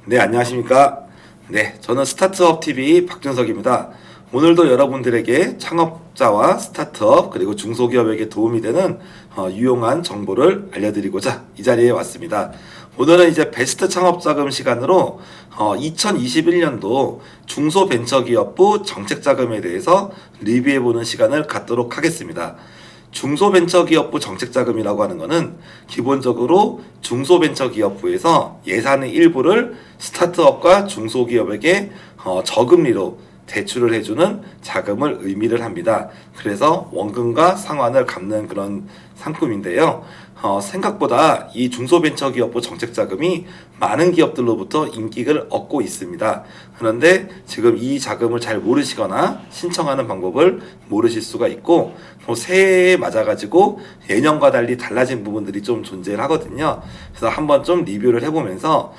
네, 안녕하십니까. 네, 저는 스타트업TV 박준석입니다. 오늘도 여러분들에게 창업자와 스타트업 그리고 중소기업에게 도움이 되는 유용한 정보를 알려드리고자 이 자리에 왔습니다. 오늘은 이제 베스트 창업자금 시간으로 2021년도 중소벤처기업부 정책자금에 대해서 리뷰해보는 시간을 갖도록 하겠습니다. 중소벤처기업부 정책자금이라고 하는 것은 기본적으로 중소벤처기업부에서 예산의 일부를 스타트업과 중소기업에게 저금리로 대출을 해주는 자금을 의미를 합니다. 그래서 원금과 상환을 갚는 그런 상품인데요. 생각보다 이 중소벤처기업부 정책자금이 많은 기업들로부터 인기를 얻고 있습니다. 그런데 지금 이 자금을 잘 모르시거나 신청하는 방법을 모르실 수가 있고 새해에 맞아가지고 예년과 달리 달라진 부분들이 좀 존재를 하거든요. 그래서 한번 좀 리뷰를 해보면서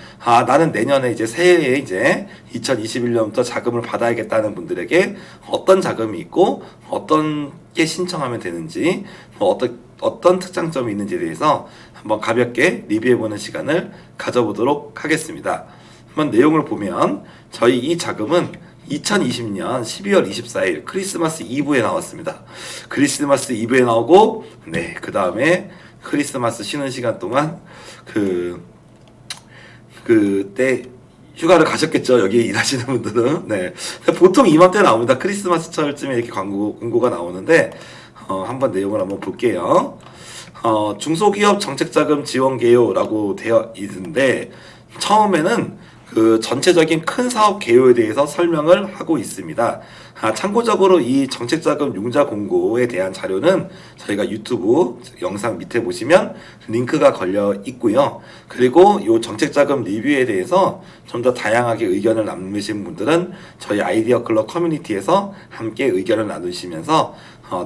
나는 내년에 이제 새해에 이제 2021년부터 자금을 받아야겠다는 분들에게 어떤 자금이 있고 어떤 게 신청하면 되는지 어떤 특장점이 있는지에 대해서 한번 가볍게 리뷰해보는 시간을 가져보도록 하겠습니다. 한번 내용을 보면 저희 이 자금은 2020년 12월 24일 크리스마스 이브에 나왔습니다. 크리스마스 이브에 나오고 그 다음에 크리스마스 쉬는 시간 동안 그때 휴가를 가셨겠죠. 여기 일하시는 분들은. 보통 이맘때 나옵니다. 크리스마스철쯤에 이렇게 광고가 나오는데 한번 내용을 한번 볼게요. 중소기업 정책자금 지원 개요라고 되어 있는데 처음에는 그 전체적인 큰 사업 개요에 대해서 설명을 하고 있습니다. 참고적으로 이 정책자금 융자 공고에 대한 자료는 저희가 유튜브 영상 밑에 보시면 링크가 걸려 있고요. 그리고 이 정책자금 리뷰에 대해서 좀 더 다양하게 의견을 남기신 분들은 저희 아이디어 클럽 커뮤니티에서 함께 의견을 나누시면서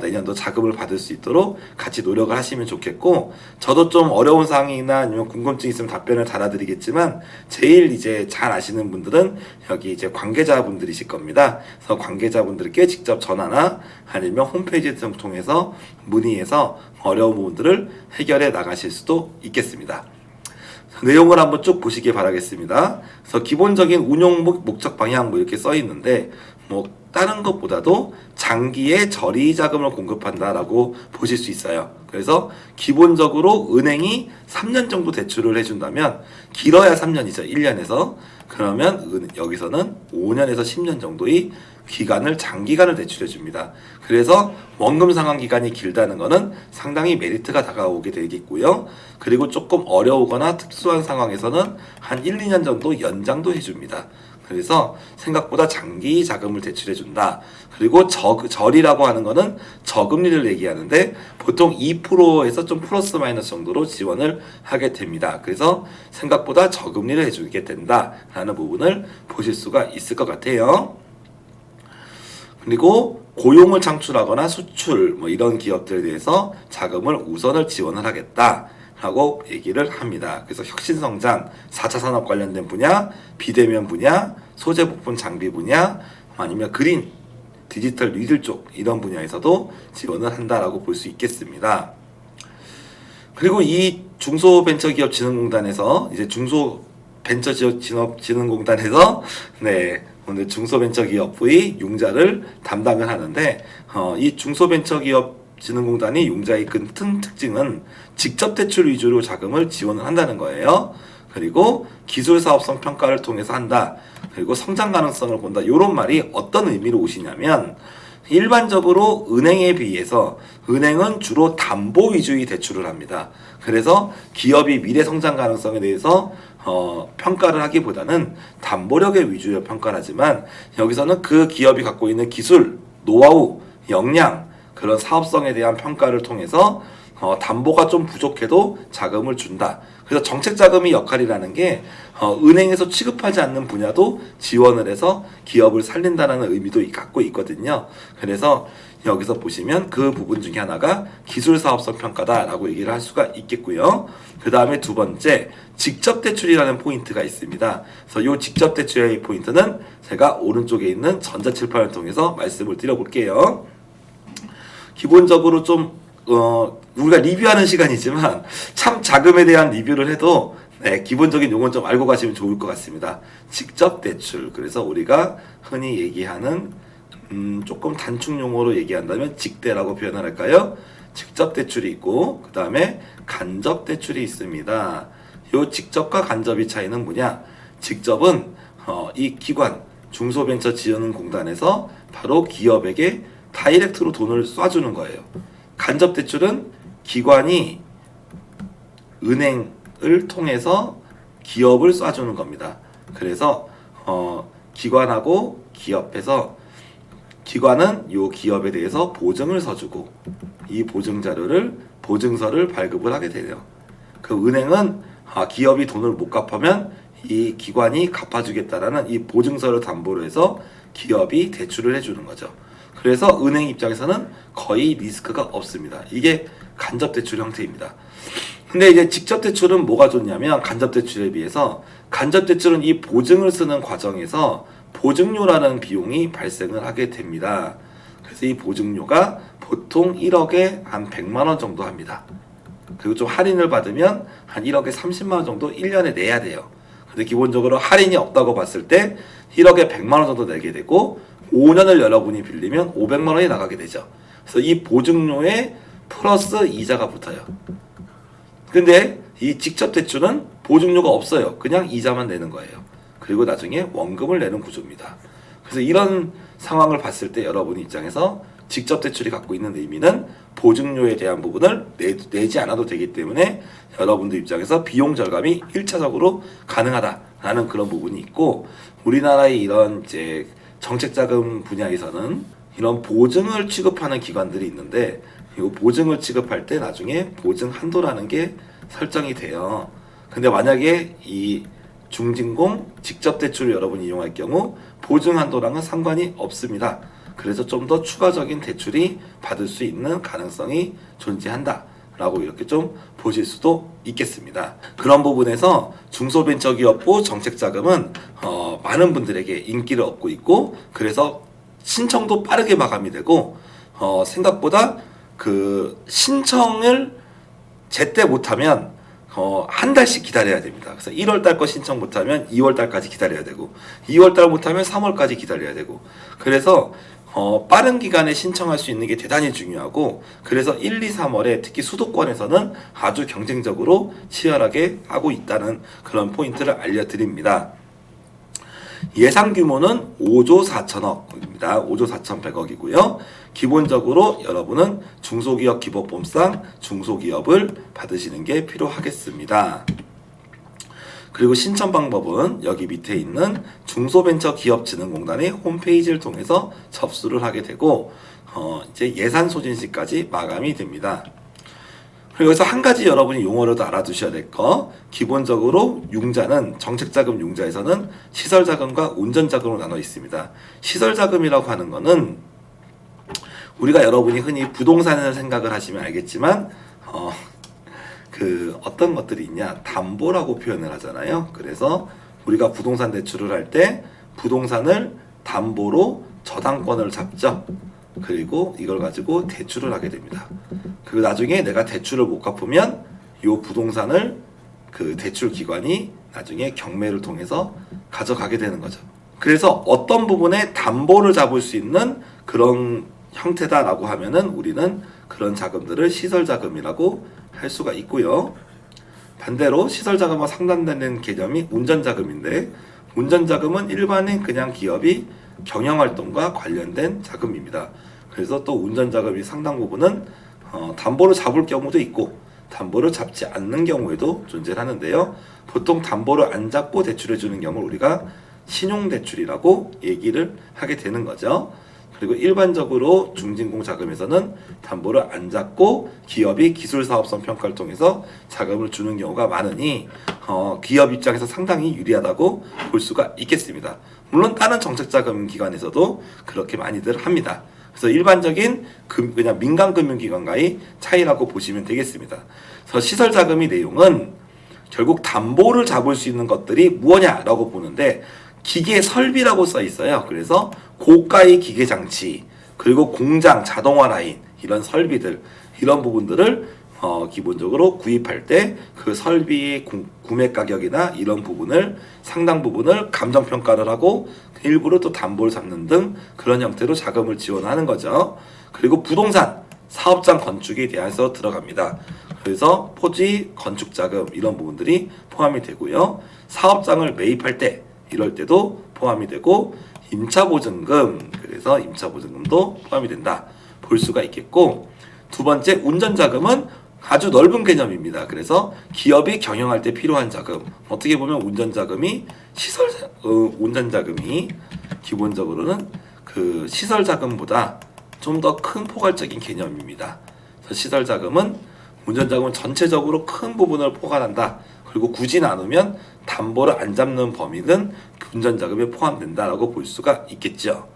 내년도 자금을 받을 수 있도록 같이 노력을 하시면 좋겠고, 저도 좀 어려운 사항이나 아니면 궁금증 있으면 답변을 달아드리겠지만 제일 이제 잘 아시는 분들은 여기 이제 관계자분들이실 겁니다. 그래서 관계자분들께 직접 전화나 아니면 홈페이지를 통해서 문의해서 어려운 부분들을 해결해 나가실 수도 있겠습니다. 내용을 한번 쭉 보시기 바라겠습니다. 그래서 기본적인 운용 목적 방향 이렇게 써 있는데 다른 것보다도 장기에 저리 자금을 공급한다라고 보실 수 있어요. 그래서 기본적으로 은행이 3년 정도 대출을 해준다면 길어야 3년이죠. 1년에서. 그러면 여기서는 5년에서 10년 정도의 장기간을 대출해 줍니다. 그래서 원금 상환 기간이 길다는 것은 상당히 메리트가 다가오게 되겠고요. 그리고 조금 어려우거나 특수한 상황에서는 한 1, 2년 정도 연장도 해줍니다. 그래서 생각보다 장기 자금을 대출해 준다. 그리고 절이라고 하는 거는 저금리를 얘기하는데 보통 2%에서 좀 플러스 마이너스 정도로 지원을 하게 됩니다. 그래서 생각보다 저금리를 해주게 된다라는 부분을 보실 수가 있을 것 같아요. 그리고 고용을 창출하거나 수출 이런 기업들에 대해서 자금을 우선을 지원을 하겠다 라고 얘기를 합니다. 그래서 혁신성장, 4차 산업 관련된 분야, 비대면 분야, 소재 부품 장비 분야, 아니면 그린, 디지털 리들 쪽 이런 분야에서도 지원을 한다라고 볼 수 있겠습니다. 그리고 이 중소벤처기업진흥공단에서 이제 중소벤처기업진흥공단에서 오늘 중소벤처기업부의 융자를 담당을 하는데 이 중소벤처기업진흥공단이 융자의 큰 특징은 직접 대출 위주로 자금을 지원을 한다는 거예요. 그리고 기술사업성 평가를 통해서 한다. 그리고 성장 가능성을 본다. 이런 말이 어떤 의미로 오시냐면 일반적으로 은행에 비해서 은행은 주로 담보 위주의 대출을 합니다. 그래서 기업이 미래 성장 가능성에 대해서 평가를 하기보다는 담보력의 위주로 평가를 하지만 여기서는 그 기업이 갖고 있는 기술, 노하우, 역량, 그런 사업성에 대한 평가를 통해서 담보가 좀 부족해도 자금을 준다. 그래서 정책자금의 역할이라는 게 은행에서 취급하지 않는 분야도 지원을 해서 기업을 살린다는 의미도 갖고 있거든요. 그래서 여기서 보시면 그 부분 중에 하나가 기술사업성 평가다라고 얘기를 할 수가 있겠고요. 그 다음에 두 번째, 직접대출이라는 포인트가 있습니다. 그래서 이 직접대출의 포인트는 제가 오른쪽에 있는 전자칠판을 통해서 말씀을 드려볼게요. 기본적으로 좀 우리가 리뷰하는 시간이지만 참 자금에 대한 리뷰를 해도 네, 기본적인 용어는 좀 알고 가시면 좋을 것 같습니다. 직접 대출. 그래서 우리가 흔히 얘기하는 조금 단축 용어로 얘기한다면 직대라고 표현을 할까요? 직접 대출이 있고 그 다음에 간접 대출이 있습니다. 이 직접과 간접의 차이는 뭐냐? 직접은 이 기관 중소벤처지원공단에서 바로 기업에게 다이렉트로 돈을 쏴주는 거예요. 간접 대출은 기관이 은행을 통해서 기업을 쏴주는 겁니다. 그래서 기관하고 기업에서 기관은 이 기업에 대해서 보증을 서주고 이 보증서를 발급을 하게 돼요. 그 은행은 기업이 돈을 못 갚으면 이 기관이 갚아주겠다라는 이 보증서를 담보로 해서 기업이 대출을 해주는 거죠. 그래서 은행 입장에서는 거의 리스크가 없습니다. 이게 간접 대출 형태입니다. 근데 이제 직접 대출은 뭐가 좋냐면 간접 대출에 비해서 간접 대출은 이 보증을 쓰는 과정에서 보증료라는 비용이 발생을 하게 됩니다. 그래서 이 보증료가 보통 1억에 한 100만 원 정도 합니다. 그리고 좀 할인을 받으면 한 1억에 30만 원 정도 1년에 내야 돼요. 근데 기본적으로 할인이 없다고 봤을 때 1억에 100만 원 정도 내게 되고 5년을 여러분이 빌리면 500만 원이 나가게 되죠. 그래서 이 보증료에 플러스 이자가 붙어요. 근데 이 직접 대출은 보증료가 없어요. 그냥 이자만 내는 거예요. 그리고 나중에 원금을 내는 구조입니다. 그래서 이런 상황을 봤을 때 여러분 입장에서 직접 대출이 갖고 있는 의미는 보증료에 대한 부분을 내지 않아도 되기 때문에 여러분들 입장에서 비용 절감이 1차적으로 가능하다라는 그런 부분이 있고, 우리나라의 이런 이제 정책자금 분야에서는 이런 보증을 취급하는 기관들이 있는데, 이 보증을 취급할 때 나중에 보증 한도라는 게 설정이 돼요. 근데 만약에 이 중진공 직접 대출을 여러분이 이용할 경우 보증 한도랑은 상관이 없습니다. 그래서 좀 더 추가적인 대출이 받을 수 있는 가능성이 존재한다 라고 이렇게 좀 보실 수도 있겠습니다. 그런 부분에서 중소벤처기업부 정책자금은 많은 분들에게 인기를 얻고 있고, 그래서 신청도 빠르게 마감이 되고, 생각보다 그 신청을 제때 못하면 한 달씩 기다려야 됩니다. 그래서 1월달 거 신청 못하면 2월달까지 기다려야 되고, 2월달 못하면 3월까지 기다려야 되고, 그래서 빠른 기간에 신청할 수 있는 게 대단히 중요하고, 그래서 1, 2, 3월에 특히 수도권에서는 아주 경쟁적으로 치열하게 하고 있다는 그런 포인트를 알려드립니다. 예상 규모는 5조 4천억입니다. 5조 4,100억이고요. 기본적으로 여러분은 중소기업 기법법상 중소기업을 받으시는 게 필요하겠습니다. 그리고 신청 방법은 여기 밑에 있는 중소벤처기업진흥공단의 홈페이지를 통해서 접수를 하게 되고, 이제 예산 소진시까지 마감이 됩니다. 그리고 여기서 한 가지 여러분이 용어를 더 알아두셔야 될 거, 기본적으로 융자는 정책자금 융자에서는 시설자금과 운전자금으로 나눠 있습니다. 시설자금이라고 하는 거는 우리가 여러분이 흔히 부동산을 생각을 하시면 알겠지만 어떤 것들이 있냐, 담보라고 표현을 하잖아요. 그래서 우리가 부동산 대출을 할 때 부동산을 담보로 저당권을 잡죠. 그리고 이걸 가지고 대출을 하게 됩니다. 그리고 나중에 내가 대출을 못 갚으면 이 부동산을 그 대출 기관이 나중에 경매를 통해서 가져가게 되는 거죠. 그래서 어떤 부분에 담보를 잡을 수 있는 그런 형태다라고 하면은 우리는 그런 자금들을 시설자금이라고 할 수가 있고요. 반대로 시설자금과 상반되는 개념이 운전자금인데, 운전자금은 일반인 그냥 기업이 경영활동과 관련된 자금입니다. 그래서 또 운전자금이 상당 부분은 담보를 잡을 경우도 있고 담보를 잡지 않는 경우에도 존재하는데요. 보통 담보를 안 잡고 대출해주는 경우를 우리가 신용대출이라고 얘기를 하게 되는 거죠. 그리고 일반적으로 중진공 자금에서는 담보를 안 잡고 기업이 기술사업성 평가를 통해서 자금을 주는 경우가 많으니 기업 입장에서 상당히 유리하다고 볼 수가 있겠습니다. 물론 다른 정책자금 기관에서도 그렇게 많이들 합니다. 그래서 일반적인 그냥 민간금융기관과의 차이라고 보시면 되겠습니다. 그래서 시설자금의 내용은 결국 담보를 잡을 수 있는 것들이 무엇냐라고 보는데, 기계 설비라고 써 있어요. 그래서 고가의 기계 장치, 그리고 공장 자동화 라인, 이런 설비들, 이런 부분들을 기본적으로 구입할 때 그 설비 구매 가격이나 이런 부분을 상당 부분을 감정평가를 하고 일부러 또 담보를 잡는 등 그런 형태로 자금을 지원하는 거죠. 그리고 부동산 사업장 건축에 대해서 들어갑니다. 그래서 토지 건축 자금 이런 부분들이 포함이 되고요. 사업장을 매입할 때 이럴 때도 포함이 되고 임차보증금, 그래서 임차보증금도 포함이 된다 볼 수가 있겠고, 두 번째 운전자금은 아주 넓은 개념입니다. 그래서 기업이 경영할 때 필요한 자금, 어떻게 보면 운전자금이 운전자금이 기본적으로는 그 시설자금보다 좀 더 큰 포괄적인 개념입니다. 그래서 시설자금은 운전자금은 전체적으로 큰 부분을 포괄한다. 그리고 굳이 나누면 담보를 안 잡는 범위는 운전자금에 포함된다라고 볼 수가 있겠죠.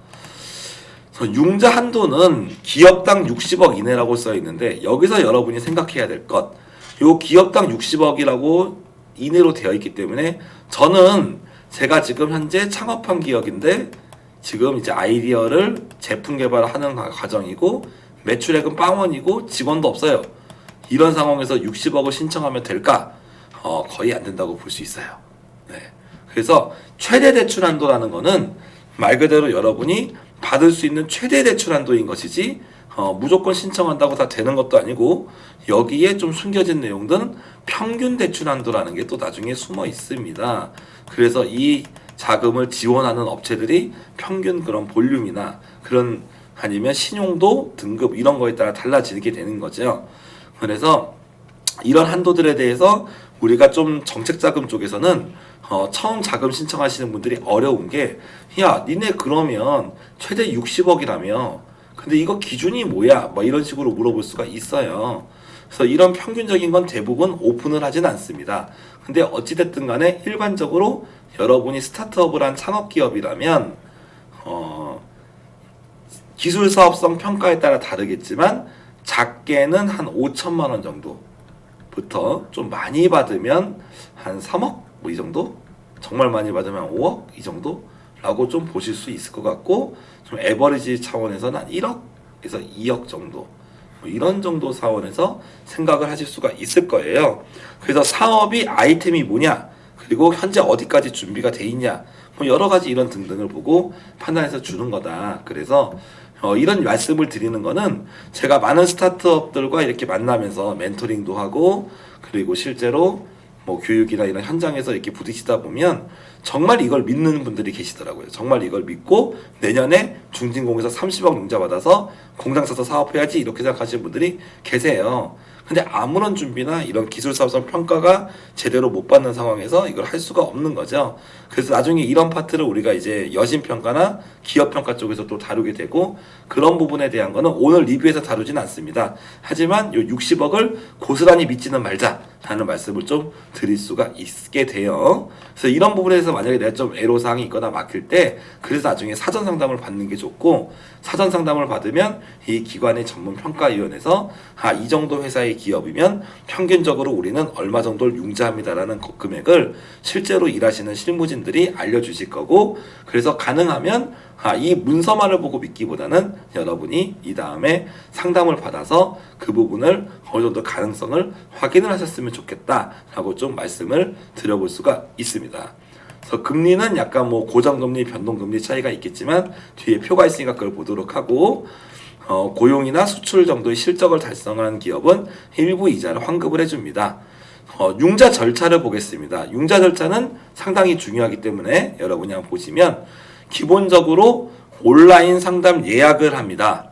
융자 한도는 기업당 60억 이내라고 써 있는데, 여기서 여러분이 생각해야 될 것, 요 기업당 60억이라고 이내로 되어 있기 때문에 저는 제가 지금 현재 창업한 기업인데 지금 이제 아이디어를 제품 개발을 하는 과정이고 매출액은 빵원이고 직원도 없어요. 이런 상황에서 60억을 신청하면 될까? 거의 안 된다고 볼 수 있어요. 네. 그래서 최대 대출 한도라는 거는 말 그대로 여러분이 받을 수 있는 최대 대출 한도인 것이지 무조건 신청한다고 다 되는 것도 아니고, 여기에 좀 숨겨진 내용들은 평균 대출 한도라는 게 또 나중에 숨어 있습니다. 그래서 이 자금을 지원하는 업체들이 평균 그런 볼륨이나 그런 아니면 신용도 등급 이런 거에 따라 달라지게 되는 거죠. 그래서 이런 한도들에 대해서 우리가 좀 정책자금 쪽에서는 처음 자금 신청하시는 분들이 어려운 게, 야 니네 그러면 최대 60억이라며 근데 이거 기준이 뭐야? 뭐 이런 식으로 물어볼 수가 있어요. 그래서 이런 평균적인 건 대부분 오픈을 하진 않습니다. 근데 어찌됐든 간에 일반적으로 여러분이 스타트업을 한 창업기업이라면 기술사업성 평가에 따라 다르겠지만 작게는 한 5천만 원 정도부터 좀 많이 받으면 한 3억? 뭐 이 정도? 정말 많이 받으면 5억? 이 정도? 라고 좀 보실 수 있을 것 같고, 좀 에버리지 차원에서는 한 1억에서 2억 정도, 뭐 이런 정도 사원에서 생각을 하실 수가 있을 거예요. 그래서 사업이 아이템이 뭐냐, 그리고 현재 어디까지 준비가 돼 있냐, 뭐 여러 가지 이런 등등을 보고 판단해서 주는 거다. 그래서 이런 말씀을 드리는 거는 제가 많은 스타트업들과 이렇게 만나면서 멘토링도 하고, 그리고 실제로 뭐 교육이나 이런 현장에서 이렇게 부딪히다 보면 정말 이걸 믿는 분들이 계시더라고요. 정말 이걸 믿고 내년에 중진공에서 30억 융자 받아서 공장 사서 사업해야지 이렇게 생각하시는 분들이 계세요. 근데 아무런 준비나 이런 기술사업성 평가가 제대로 못 받는 상황에서 이걸 할 수가 없는 거죠. 그래서 나중에 이런 파트를 우리가 이제 여신평가나 기업평가 쪽에서 또 다루게 되고, 그런 부분에 대한 거는 오늘 리뷰에서 다루진 않습니다. 하지만 요 60억을 고스란히 믿지는 말자라는 말씀을 좀 드릴 수가 있게 돼요. 그래서 이런 부분에 대해서 만약에 내가 좀 애로사항이 있거나 막힐 때, 그래서 나중에 사전 상담을 받는 게 좋고, 사전 상담을 받으면 이 기관의 전문 평가위원회에서 이 정도 회사의 기업이면 평균적으로 우리는 얼마 정도를 융자합니다라는 금액을 실제로 일하시는 실무진들이 알려주실 거고, 그래서 가능하면 이 문서만을 보고 믿기보다는 여러분이 이 다음에 상담을 받아서 그 부분을 어느 정도 가능성을 확인을 하셨으면 좋겠다라고 좀 말씀을 드려볼 수가 있습니다. 그래서 금리는 약간 뭐 고정금리, 변동금리 차이가 있겠지만 뒤에 표가 있으니까 그걸 보도록 하고, 고용이나 수출 정도의 실적을 달성한 기업은 일부 이자를 환급을 해줍니다. 융자 절차를 보겠습니다. 융자 절차는 상당히 중요하기 때문에 여러분이 한번 보시면, 기본적으로 온라인 상담 예약을 합니다.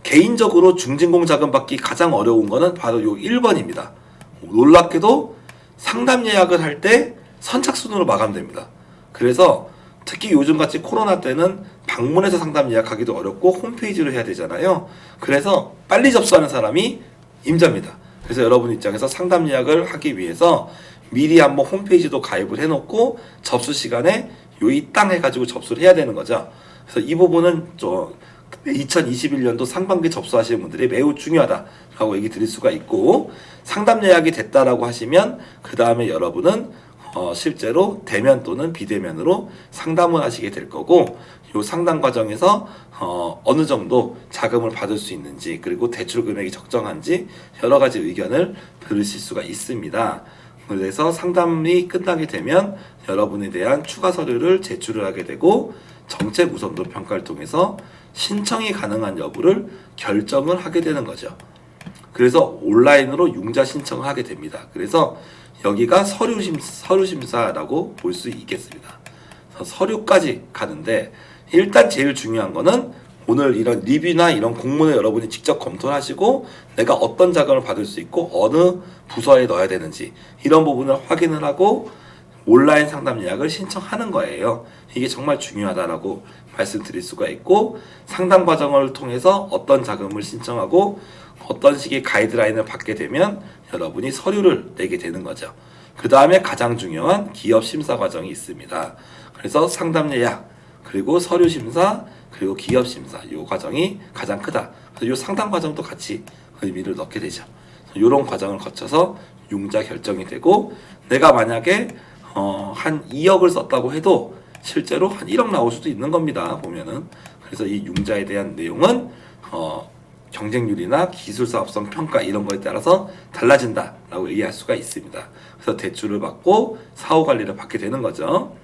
개인적으로 중진공 자금 받기 가장 어려운 거는 바로 요 1번입니다. 놀랍게도 상담 예약을 할 때 선착순으로 마감됩니다. 그래서 특히 요즘같이 코로나 때는 방문해서 상담 예약하기도 어렵고 홈페이지로 해야 되잖아요. 그래서 빨리 접수하는 사람이 임자입니다. 그래서 여러분 입장에서 상담 예약을 하기 위해서 미리 한번 홈페이지도 가입을 해놓고 접수 시간에 이 땅 해가지고 접수를 해야 되는 거죠. 그래서 이 부분은 좀 2021년도 상반기 접수하시는 분들이 매우 중요하다라고 얘기 드릴 수가 있고, 상담 예약이 됐다라고 하시면 그 다음에 여러분은 실제로 대면 또는 비대면으로 상담을 하시게 될 거고, 이 상담 과정에서 어느 정도 자금을 받을 수 있는지, 그리고 대출 금액이 적정한지 여러 가지 의견을 들으실 수가 있습니다. 그래서 상담이 끝나게 되면 여러분에 대한 추가 서류를 제출을 하게 되고, 정책 우선도 평가를 통해서 신청이 가능한 여부를 결정을 하게 되는 거죠. 그래서 온라인으로 융자 신청을 하게 됩니다. 그래서 여기가 서류심사라고 볼 수 있겠습니다. 서류까지 가는데, 일단 제일 중요한 거는 오늘 이런 리뷰나 이런 공문을 여러분이 직접 검토를 하시고 내가 어떤 자금을 받을 수 있고 어느 부서에 넣어야 되는지 이런 부분을 확인을 하고 온라인 상담 예약을 신청하는 거예요. 이게 정말 중요하다라고 말씀드릴 수가 있고, 상담 과정을 통해서 어떤 자금을 신청하고 어떤 식의 가이드라인을 받게 되면 여러분이 서류를 내게 되는 거죠. 그 다음에 가장 중요한 기업 심사 과정이 있습니다. 그래서 상담 예약, 그리고 서류 심사, 그리고 기업 심사, 이 과정이 가장 크다. 그래서 이 상담 과정도 같이 의미를 넣게 되죠. 이런 과정을 거쳐서 융자 결정이 되고, 내가 만약에 한 2억을 썼다고 해도 실제로 한 1억 나올 수도 있는 겁니다. 보면은. 그래서 이 융자에 대한 내용은 경쟁률이나 기술사업성 평가 이런 거에 따라서 달라진다라고 얘기할 수가 있습니다. 그래서 대출을 받고 사후 관리를 받게 되는 거죠.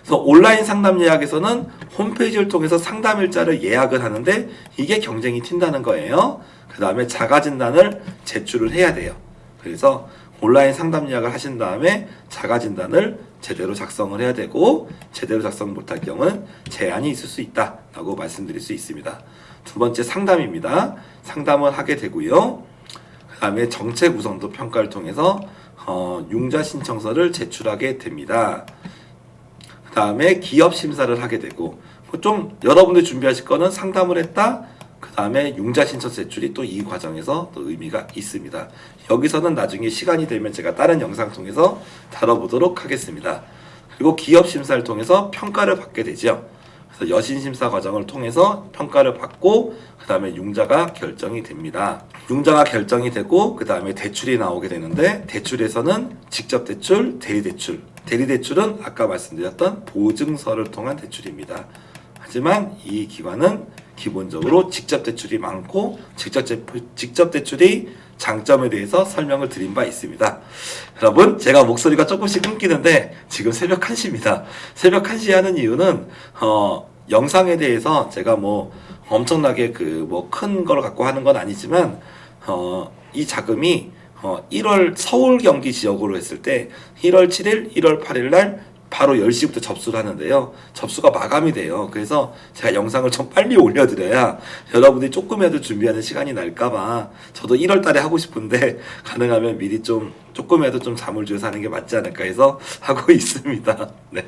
그래서 온라인 상담 예약에서는 홈페이지를 통해서 상담 일자를 예약을 하는데 이게 경쟁이 튄다는 거예요. 그 다음에 자가진단을 제출을 해야 돼요. 그래서 온라인 상담 예약을 하신 다음에 자가진단을 제대로 작성을 해야 되고, 제대로 작성 못할 경우는 제한이 있을 수 있다라고 말씀드릴 수 있습니다. 두 번째 상담입니다. 상담을 하게 되고요. 그 다음에 정책 우선도 평가를 통해서 융자 신청서를 제출하게 됩니다. 그 다음에 기업 심사를 하게 되고, 좀 여러분들 준비하실 거는 상담을 했다, 그 다음에 융자 신청 제출이 또 이 과정에서 또 의미가 있습니다. 여기서는 나중에 시간이 되면 제가 다른 영상 통해서 다뤄보도록 하겠습니다. 그리고 기업 심사를 통해서 평가를 받게 되죠. 그래서 여신 심사 과정을 통해서 평가를 받고 그 다음에 융자가 결정이 됩니다. 융자가 결정이 되고 그 다음에 대출이 나오게 되는데, 대출에서는 직접 대출, 대리대출. 대리대출은 아까 말씀드렸던 보증서를 통한 대출입니다. 하지만 이 기관은 기본적으로 직접 대출이 많고, 직접 대출이 장점에 대해서 설명을 드린 바 있습니다. 여러분, 제가 목소리가 조금씩 끊기는데 지금 새벽 1시입니다. 새벽 1시에 하는 이유는 영상에 대해서 제가 뭐 엄청나게 큰 걸 갖고 하는 건 아니지만 이 자금이 1월 서울 경기 지역으로 했을 때 1월 7일, 1월 8일 날 바로 10시부터 접수를 하는데요. 접수가 마감이 돼요. 그래서 제가 영상을 좀 빨리 올려드려야 여러분들이 조금이라도 준비하는 시간이 날까봐, 저도 1월 달에 하고 싶은데 가능하면 미리 조금이라도 좀 잠을 주어서 하는 게 맞지 않을까 해서 하고 있습니다. 네.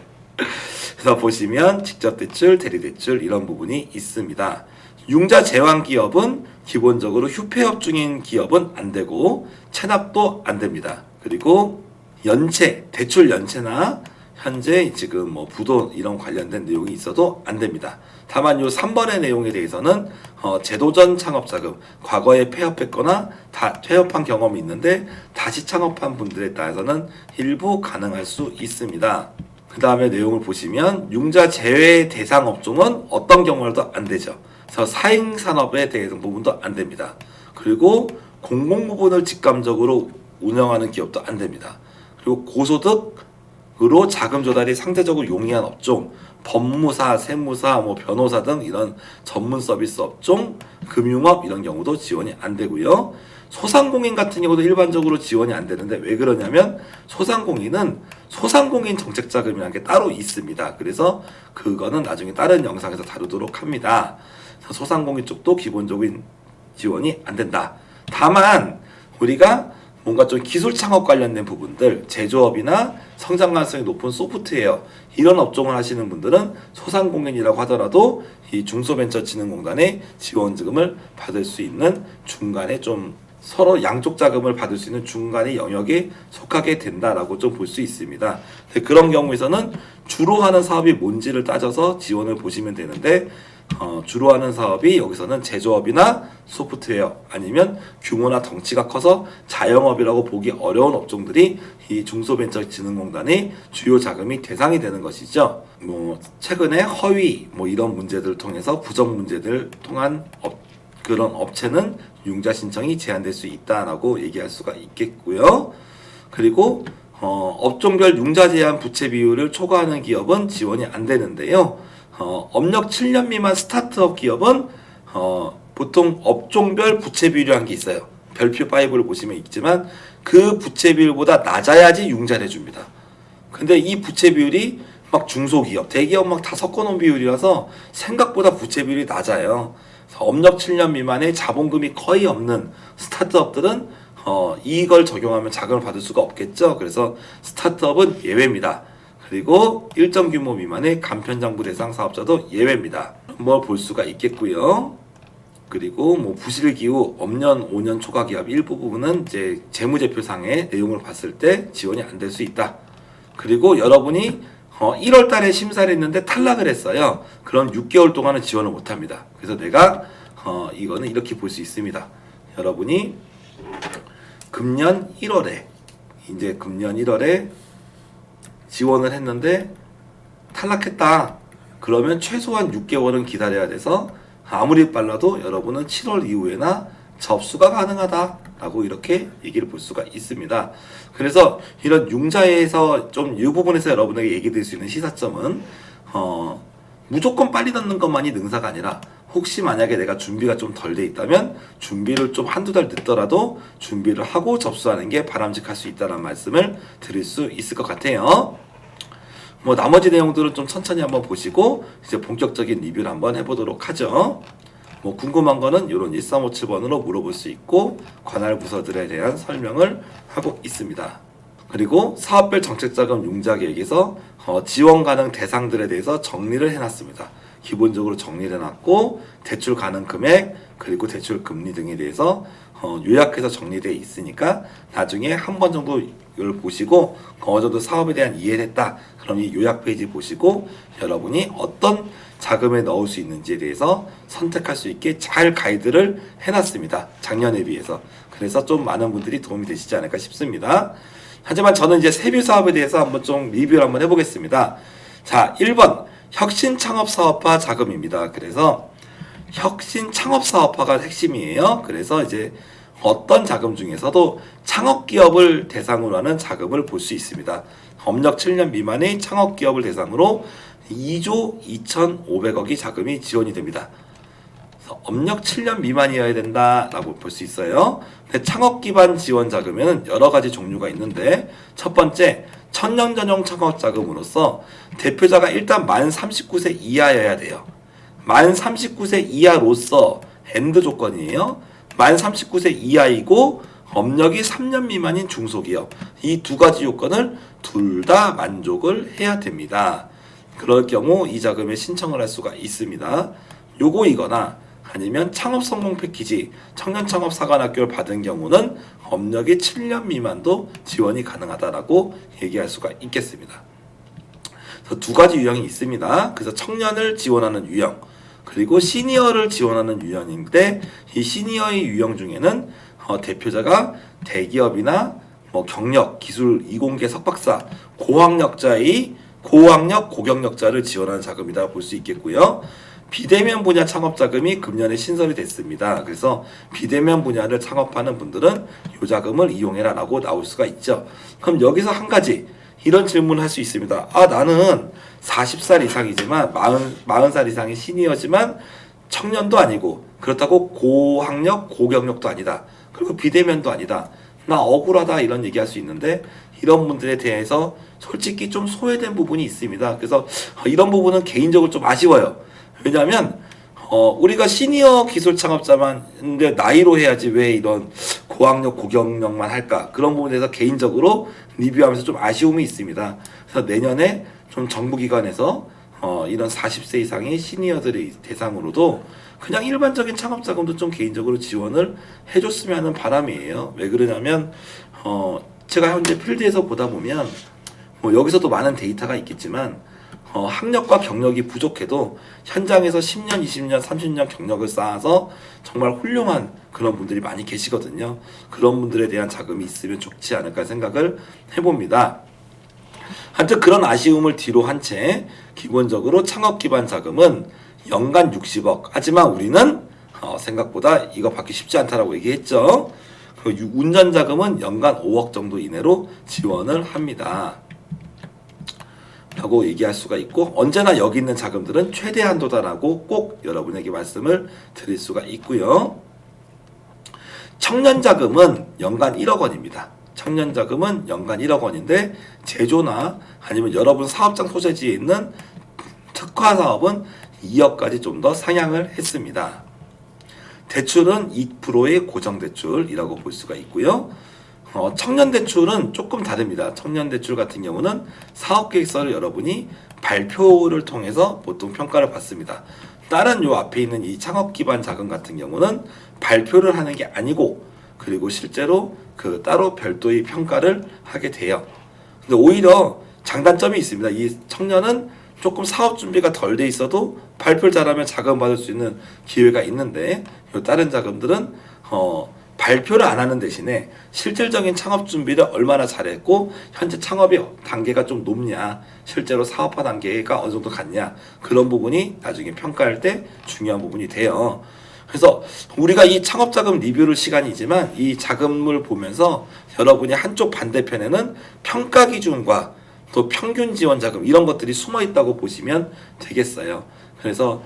그래서 보시면 직접 대출, 대리 대출 이런 부분이 있습니다. 융자 제왕 기업은 기본적으로 휴폐업 중인 기업은 안 되고 체납도 안 됩니다. 그리고 연체, 대출 연체나 현재 지금 뭐 부도 이런 관련된 내용이 있어도 안 됩니다. 다만 요 3번의 내용에 대해서는 제도전 창업자금, 과거에 폐업했거나 다 퇴업한 경험이 있는데 다시 창업한 분들에 따라서는 일부 가능할 수 있습니다. 그 다음에 내용을 보시면 융자 제외 대상 업종은 어떤 경우라도 안 되죠. 그래서 사행산업에 대해서 부분도 안 됩니다. 그리고 공공 부분을 직감적으로 운영하는 기업도 안 됩니다. 그리고 고소득으로 자금 조달이 상대적으로 용이한 업종, 법무사, 세무사, 변호사 등 이런 전문 서비스 업종, 금융업 이런 경우도 지원이 안 되고요. 소상공인 같은 경우도 일반적으로 지원이 안 되는데 왜 그러냐면 소상공인은 소상공인 정책자금이라는 게 따로 있습니다. 그래서 그거는 나중에 다른 영상에서 다루도록 합니다. 소상공인 쪽도 기본적인 지원이 안 된다. 다만 우리가 뭔가 좀 기술 창업 관련된 부분들, 제조업이나 성장 가능성이 높은 소프트웨어 이런 업종을 하시는 분들은 소상공인이라고 하더라도 이 중소벤처진흥공단의 지원자금을 받을 수 있는 중간에 좀 서로 양쪽 자금을 받을 수 있는 중간의 영역에 속하게 된다라고 좀 볼 수 있습니다. 그런 경우에서는 주로 하는 사업이 뭔지를 따져서 지원을 보시면 되는데, 주로 하는 사업이 여기서는 제조업이나 소프트웨어 아니면 규모나 덩치가 커서 자영업이라고 보기 어려운 업종들이 이 중소벤처진흥공단의 주요 자금이 대상이 되는 것이죠. 뭐 최근에 허위 뭐 이런 문제들을 통해서 부정 문제들 통한 그런 업체는 융자 신청이 제한될 수 있다라고 얘기할 수가 있겠고요. 그리고 업종별 융자 제한 부채 비율을 초과하는 기업은 지원이 안 되는데요. 업력 7년 미만 스타트업 기업은 보통 업종별 부채 비율이라는 게 있어요. 별표 5를 보시면 있지만 그 부채 비율보다 낮아야지 융자를 해줍니다. 근데 이 부채 비율이 막 중소기업, 대기업 막 다 섞어놓은 비율이라서 생각보다 부채 비율이 낮아요. 업력 7년 미만의 자본금이 거의 없는 스타트업들은 이걸 적용하면 자금을 받을 수가 없겠죠. 그래서 스타트업은 예외입니다. 그리고 일정 규모 미만의 간편장부 대상 사업자도 예외입니다. 뭐 볼 수가 있겠고요. 그리고 뭐 부실기후, 업년 5년 초과 기업 일부 부분은 이제 재무제표상의 내용을 봤을 때 지원이 안 될 수 있다. 그리고 여러분이 1월 달에 심사를 했는데 탈락을 했어요. 그럼 6개월 동안은 지원을 못 합니다. 그래서 내가 이거는 이렇게 볼 수 있습니다. 여러분이 금년 1월에 지원을 했는데 탈락했다. 그러면 최소한 6개월은 기다려야 돼서 아무리 빨라도 여러분은 7월 이후에나 접수가 가능하다라고 이렇게 얘기를 볼 수가 있습니다. 그래서 이런 융자에서 좀 이 부분에서 여러분에게 얘기 드릴 수 있는 시사점은 무조건 빨리 넣는 것만이 능사가 아니라 혹시 만약에 내가 준비가 좀 덜 돼 있다면 준비를 좀 한두 달 늦더라도 준비를 하고 접수하는 게 바람직할 수 있다는 말씀을 드릴 수 있을 것 같아요. 뭐 나머지 내용들은 좀 천천히 한번 보시고 이제 본격적인 리뷰를 한번 해보도록 하죠. 뭐 궁금한 거는 이런 1357번으로 물어볼 수 있고 관할 부서들에 대한 설명을 하고 있습니다. 그리고 사업별 정책자금 융자 계획에서 지원 가능 대상들에 대해서 정리를 해놨습니다. 기본적으로 정리를 해놨고 대출 가능 금액 그리고 대출 금리 등에 대해서 요약해서 정리되어 있으니까 나중에 한 번 정도 이걸 보시고 어느 정도 사업에 대한 이해를 했다. 그럼 이 요약 페이지 보시고 여러분이 어떤 자금에 넣을 수 있는지에 대해서 선택할 수 있게 잘 가이드를 해놨습니다. 작년에 비해서. 그래서 좀 많은 분들이 도움이 되시지 않을까 싶습니다. 하지만 저는 이제 세부 사업에 대해서 한번 좀 리뷰를 한번 해보겠습니다. 자, 1번 혁신창업사업화 자금입니다. 그래서 혁신창업사업화가 핵심이에요. 그래서 이제 어떤 자금 중에서도 창업기업을 대상으로 하는 자금을 볼 수 있습니다. 업력 7년 미만의 창업기업을 대상으로 2조 2,500억이 자금이 지원이 됩니다. 그래서 업력 7년 미만이어야 된다라고 볼 수 있어요. 근데 창업 기반 지원 자금에는 여러 가지 종류가 있는데 첫 번째 청년 전용 창업 자금으로서 대표자가 일단 만 39세 이하여야 돼요. 만 39세 이하로서 엔드 조건이에요. 만 39세 이하이고 업력이 3년 미만인 중소기업 이 두 가지 요건을 둘 다 만족을 해야 됩니다. 그럴 경우 이 자금에 신청을 할 수가 있습니다. 요거이거나 아니면 창업 성공 패키지 청년 창업 사관학교를 받은 경우는 업력이 7년 미만도 지원이 가능하다라고 얘기할 수가 있겠습니다. 그래서 두 가지 유형이 있습니다. 그래서 청년을 지원하는 유형 그리고 시니어를 지원하는 유형인데 이 시니어의 유형 중에는 대표자가 대기업이나 뭐 경력, 기술, 이공계 석박사, 고학력, 고경력자를 지원하는 자금이다 볼 수 있겠고요. 비대면 분야 창업 자금이 금년에 신설이 됐습니다. 그래서 비대면 분야를 창업하는 분들은 이 자금을 이용해라 라고 나올 수가 있죠. 그럼 여기서 한 가지 이런 질문을 할 수 있습니다. 아, 나는 40살 이상이지만 40살 이상의 시니어지만 청년도 아니고 그렇다고 고학력, 고경력도 아니다. 그리고 비대면도 아니다. 나 억울하다 이런 얘기할 수 있는데 이런 분들에 대해서 솔직히 좀 소외된 부분이 있습니다. 그래서 이런 부분은 개인적으로 좀 아쉬워요. 왜냐하면 우리가 시니어 기술 창업자만 근데 나이로 해야지 왜 이런 고학력 고경력만 할까 그런 부분에 대해서 개인적으로 리뷰하면서 좀 아쉬움이 있습니다. 그래서 내년에 좀 정부기관에서 이런 40세 이상의 시니어들의 대상으로도 그냥 일반적인 창업자금도 좀 개인적으로 지원을 해줬으면 하는 바람이에요. 왜 그러냐면 제가 현재 필드에서 보다 보면 뭐 여기서도 많은 데이터가 있겠지만 학력과 경력이 부족해도 현장에서 10년, 20년, 30년 경력을 쌓아서 정말 훌륭한 그런 분들이 많이 계시거든요. 그런 분들에 대한 자금이 있으면 좋지 않을까 생각을 해봅니다. 하여튼 그런 아쉬움을 뒤로 한 채 기본적으로 창업 기반 자금은 연간 60억. 하지만 우리는 생각보다 이거 받기 쉽지 않다라고 얘기했죠. 운전 자금은 연간 5억 정도 이내로 지원을 합니다. 라고 얘기할 수가 있고, 언제나 여기 있는 자금들은 최대 한도다라고 꼭 여러분에게 말씀을 드릴 수가 있고요. 청년 자금은 연간 1억 원입니다. 청년 자금은 연간 1억 원인데 제조나 아니면 여러분 사업장 소재지에 있는 특화 사업은 2억까지 좀 더 상향을 했습니다. 대출은 2%의 고정 대출이라고 볼 수가 있고요. 청년 대출은 조금 다릅니다. 청년 대출 같은 경우는 사업 계획서를 여러분이 발표를 통해서 보통 평가를 받습니다. 다른 요 앞에 있는 이 창업 기반 자금 같은 경우는 발표를 하는 게 아니고, 그리고 실제로 그 따로 별도의 평가를 하게 돼요. 근데 오히려 장단점이 있습니다. 이 청년은 조금 사업 준비가 덜 돼 있어도 발표를 잘하면 자금 받을 수 있는 기회가 있는데, 요 다른 자금들은 발표를 안 하는 대신에 실질적인 창업 준비를 얼마나 잘했고 현재 창업의 단계가 좀 높냐, 실제로 사업화 단계가 어느 정도 갔냐, 그런 부분이 나중에 평가할 때 중요한 부분이 돼요. 그래서 우리가 이 창업자금 리뷰를 시간이지만 이 자금을 보면서 여러분이 한쪽 반대편에는 평가 기준과 또 평균 지원 자금 이런 것들이 숨어 있다고 보시면 되겠어요. 그래서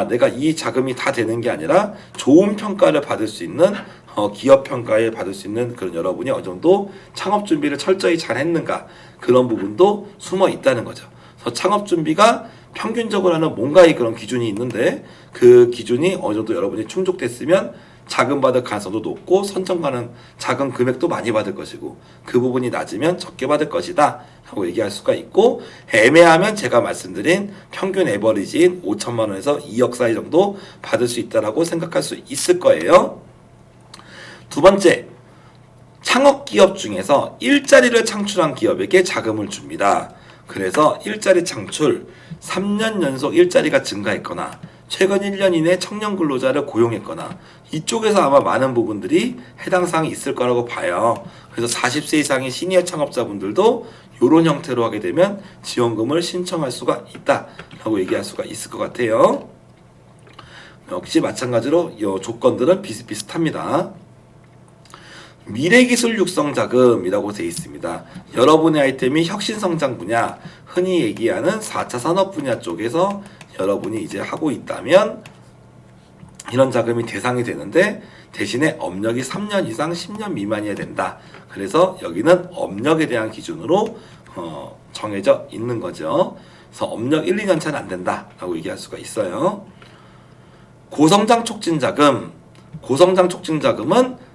내가 이 자금이 다 되는 게 아니라 좋은 평가를 받을 수 있는 기업 평가에 받을 수 있는 그런 여러분이 어느 정도 창업 준비를 철저히 잘 했는가, 그런 부분도 숨어 있다는 거죠. 그래서 창업 준비가 평균적으로 하는 뭔가의 그런 기준이 있는데 그 기준이 어느 정도 여러분이 충족됐으면 자금 받을 가능성도 높고 선정가는 자금 금액도 많이 받을 것이고, 그 부분이 낮으면 적게 받을 것이다 하고 얘기할 수가 있고, 애매하면 제가 말씀드린 평균 에버리지인 5천만 원에서 2억 사이 정도 받을 수 있다라고 생각할 수 있을 거예요. 두 번째, 창업 기업 중에서 일자리를 창출한 기업에게 자금을 줍니다. 그래서 일자리 창출, 3년 연속 일자리가 증가했거나 최근 1년 이내 청년 근로자를 고용했거나, 이쪽에서 아마 많은 부분들이 해당 사항이 있을 거라고 봐요. 그래서 40세 이상의 시니어 창업자분들도 이런 형태로 하게 되면 지원금을 신청할 수가 있다라고 얘기할 수가 있을 것 같아요. 역시 마찬가지로 이 조건들은 비슷비슷합니다. 미래기술 육성 자금이라고 되어 있습니다. 여러분의 아이템이 혁신성장 분야, 흔히 얘기하는 4차 산업 분야 쪽에서 여러분이 이제 하고 있다면 이런 자금이 대상이 되는데, 대신에 업력이 3년 이상 10년 미만이어야 된다. 그래서 여기는 업력에 대한 기준으로 정해져 있는 거죠. 그래서 업력 1, 2년 차는 안 된다라고 얘기할 수가 있어요. 고성장 촉진 자금, 고성장 촉진 자금은